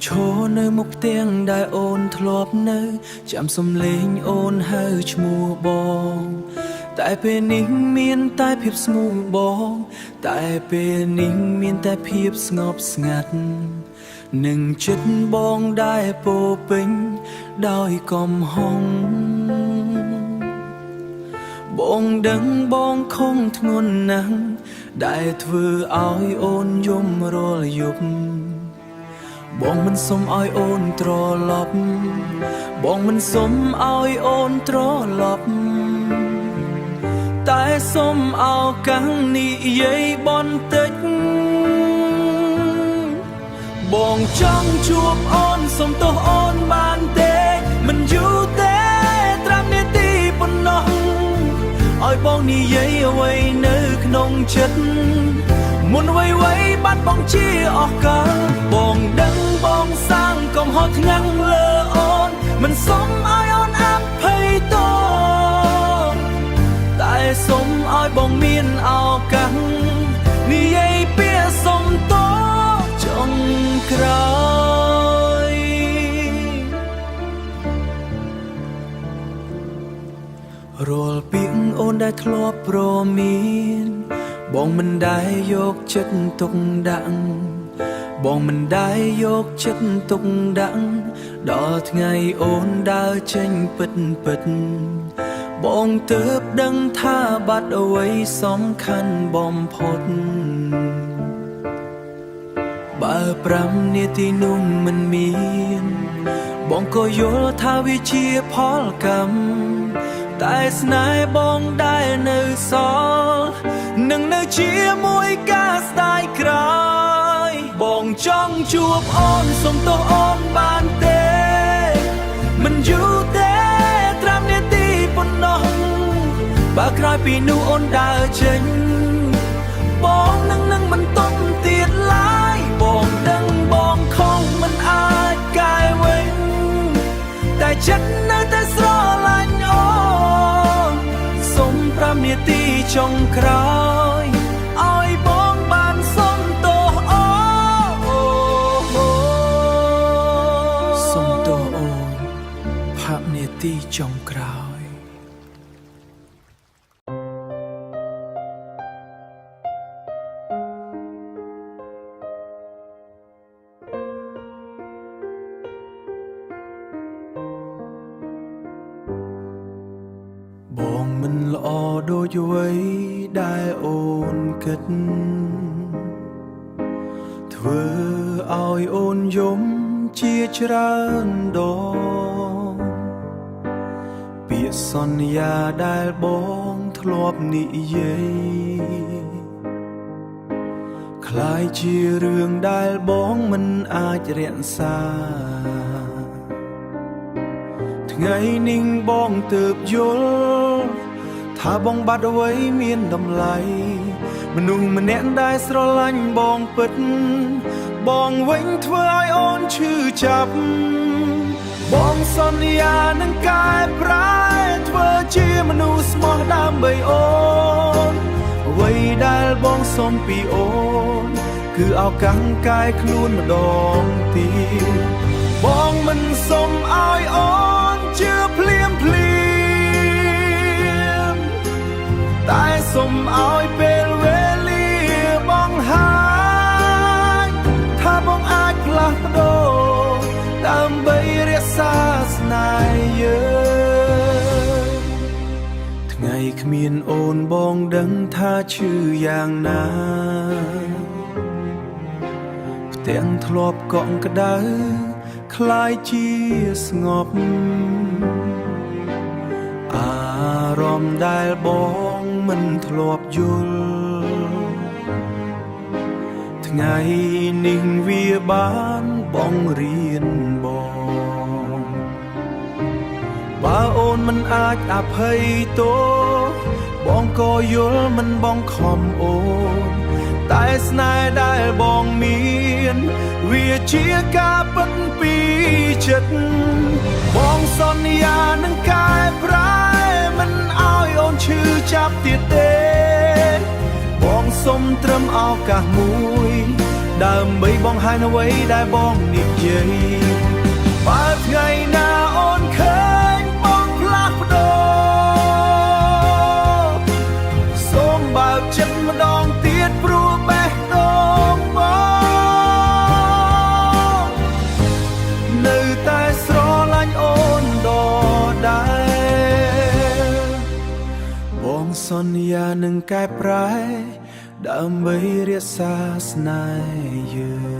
ឈរនៅមុខផ្ទាំងដែលអូនធ្លាប់នៅចាំសំឡេងអូនហៅឈ្មោះបងតែពេលនេះមានតែភាពស្ងួនបងតែពេលនេះមានតែភាពស្ងប់ស្ងាត់នឹងចិត្តបងដែលពោពេញដោយកំហុងបងដឹងបងខំធ្ងន់ណាស់ដែលធ្វើឲ្យអូនយំរាល់យប់បងមិនសុំឲ្យអូនត្រឡប់បងមិនសុំឲ្យអូនត្រឡប់តែសុំឱកាសនិយាយបន្តិចបងចង់ជួបអូនសុំទោសអូនបានទេមិនយូរទេ5នាទីប៉ុណ្ណោះឲ្យបងនិយាយអ្វីនៅក្នុងចិត្តមុនអ្វីបានបងជាអស់កាលបងដឹងបងសាងកំហុសថ្ងាំងលើអូនមិនសុំឲ្យអូនអភ័យទោសតែសុំឲ្យបងមានឱកាសនិយាយពាក្យសុំទោសចុងក្រោយរាល់ពាក្យអូនដែលធ្លាប់ព្រមានបងមិនដែលយកចិត្តទុកដាក់បងមិនដែលយកចិត្តទុកដាក់ដល់ថ្ងៃអូនដើរចេញពិតបងទើបដឹងថាបាត់អ្វីសំខាន់បំផុតបើ5នាទីនោះមិនមានបងក៏យល់ថាវាជាផលកម្មតែស្នេហ៍បងដែលនៅសល់នឹងនៅជាមួយការស្ដាយក្រោយបងចង់ជួបអូនសុំទោសអូនបានទេមិនយូរទេ5នាទីប៉ុណ្ណោះបើក្រោយពីនោះអូនដើរចេញបងនឹងមិនតន់ទៀតឡើយបងដឹងបងខំមិនអាចកែវិញតែចិត្តនៅតែស្រឡាញ់អូនសុំ5នាទីចុងក្រោយឲ្យបងបានសុំទោសអូសុំទោសអូន5នាទីចុងក្រោយបងមិនល្អដូចអ្វីដែលអូនគិតធ្វើឲ្យអូនយំជាច្រើនដងពាក្យសន្យាដែលបងធ្លាប់និយាយคล้ายជារឿងដែលបងមិនអាចរក្សាថ្ងៃនេះបងទើបយល់ថាបងបាត់អ្វីមានតម្លៃមនុស្សម្នាក់ដែលស្រឡាញ់បងពិតបងវិញធ្វើឲ្យអូនឈឺចាប់បងសន្យានឹងកែប្រែធ្វើជាមនុស្សស្មោះដើម្បីអូនអ្វីដែលបងសុំពីអូនគឺឱកាសកែខ្លួនម្ដងទៀតបងមិនសុំឲ្យអូនជឿភ្លាមតែសុំឲ្យពេលវេលាបង្ហាញថាបងអាចផ្លាស់ប្ដូរដើម្បីរក្សាស្នេហ៍យើងថ្ងៃគ្មានអូនបងដឹងថាឈឺយ៉ាងណាផ្ទាំងធ្លាប់កក់ក្ដៅคล้ายជាស្ងប់អារម្មណ៍ដែលបងមិនធ្លាប់យល់ថ្ងៃនេះវាបានបងរៀនបងបើអូនមិនអាចអភ័យទោសបងក៏យល់មិនបងខំអូនតែស្នេហ៍ដែលបងមានវាជាការពិតពីចិត្តបងសន្យានឹងកែប្រែមិនឲ្យអូនឈឺចាប់ទៀតទេបងសុំត្រឹមឱកាសមួយ ដើម្បីបងហាញអ្វីដែលបងនិយាយបើថ្ងៃណាអូនឃើញបងផ្លាស់ប្ដូរសូមបើកចិត្តម្ដងទៀតព្រោះបេះដូងបងនៅតែស្រឡាញ់អូនដដែលបងសន្យានឹងកែប្រែដើម្បីរក្សាស្នេហ៍យើង